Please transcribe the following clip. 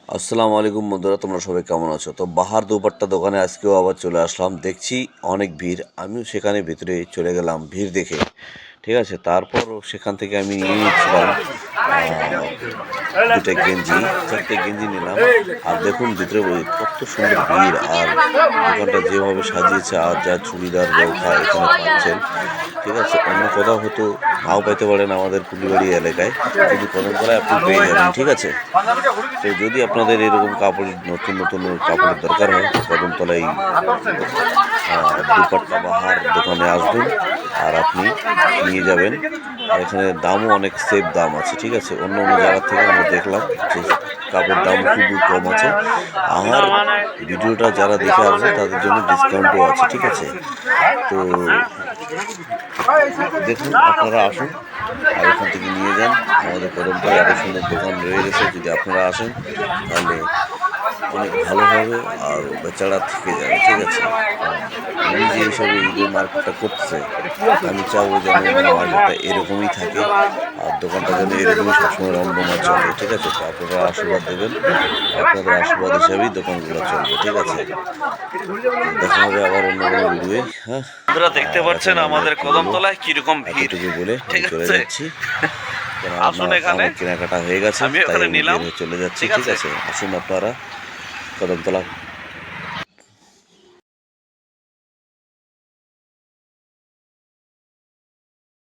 আসসালামু আলাইকুম বন্ধুরা, তোমরা সবাই কেমন আছো? তো বাহার দুপাট্টা দোকানে আজকেও আবার চলে আসলাম। দেখছি অনেক ভিড়, আমিও সেখানে ভিতরে চলে গেলাম ভিড় দেখে। ঠিক আছে, তারপর সেখান থেকে আমি নিয়ে নিচ্ছিলাম দুটা গেঞ্জি, চারটে গেঞ্জি নিলাম। আর দেখুন ভিতরে কত সুন্দর ভিড়, আর দোকানটা যেভাবে সাজিয়েছে, আর যা চুড়িদার নৌকা এখানে পাচ্ছেন। ঠিক আছে, অন্য কোথাও হয়তো নাও পাইতে পারেন আমাদের কুলিবাড়ি এলাকায়, কিন্তু কদমতলায় আপনি পেয়ে যাবেন। ঠিক আছে, তো যদি আপনাদের এরকম কাপড় নতুন নতুন কাপড়ের দরকার হয়, কদমতলায় দুপাট্টা বাহার দোকানে আসবেন আর আপনি নিয়ে যাবেন। আর এখানে দামও অনেক সেফ দাম আছে। ঠিক আছে, অন্য অন্য জায়গা থেকে আমরা দেখলাম যে কাপড়ের দাম খুবই কম আছে। আমার ভিডিওটা যারা দেখে আসবেন তাদের জন্য ডিসকাউন্টও আছে। ঠিক আছে, তো দেখুন, আপনারা আসুন আর এখান থেকে নিয়ে যান। আমাদের কদমতলায় এত সুন্দর দোকান রয়ে গেছে, যদি আপনারা আসেন তাহলে অনেক ভালো হবে আর বেচারা থেকে যাবে। ঠিক আছে, উনি যে হিসাবে ঈদের মার্কেটটা করতেছে, আমি চাবো যেন মার্কেটটা এরকমই থাকে আর দোকানটা যেন এরকমই সবসময় রমরমা চলে। ঠিক আছে, তো আপনারা আশীর্বাদ দেবেন, আপনাদের আশীর্বাদ হিসাবেই দোকানগুলো চলবে। ঠিক আছে, দেখা হবে আবার অন্য কোনো ভিডিওয়ে। হ্যাঁ, আপনারা দেখতে পাচ্ছেন আমাদের কদমতলায় কিরকম ভিড়। এতটুকু বলে ঠিক চলে আছে, যাচ্ছি। আসুন এখানে, আমার কেনাকাটা হয়ে গেছে, আমি তাই ওখানে আমি নিলাম। বের হয়ে চলে যাচ্ছি। ঠিক ঠিক আছে, আছে, আসুন আপনারা কদমতলা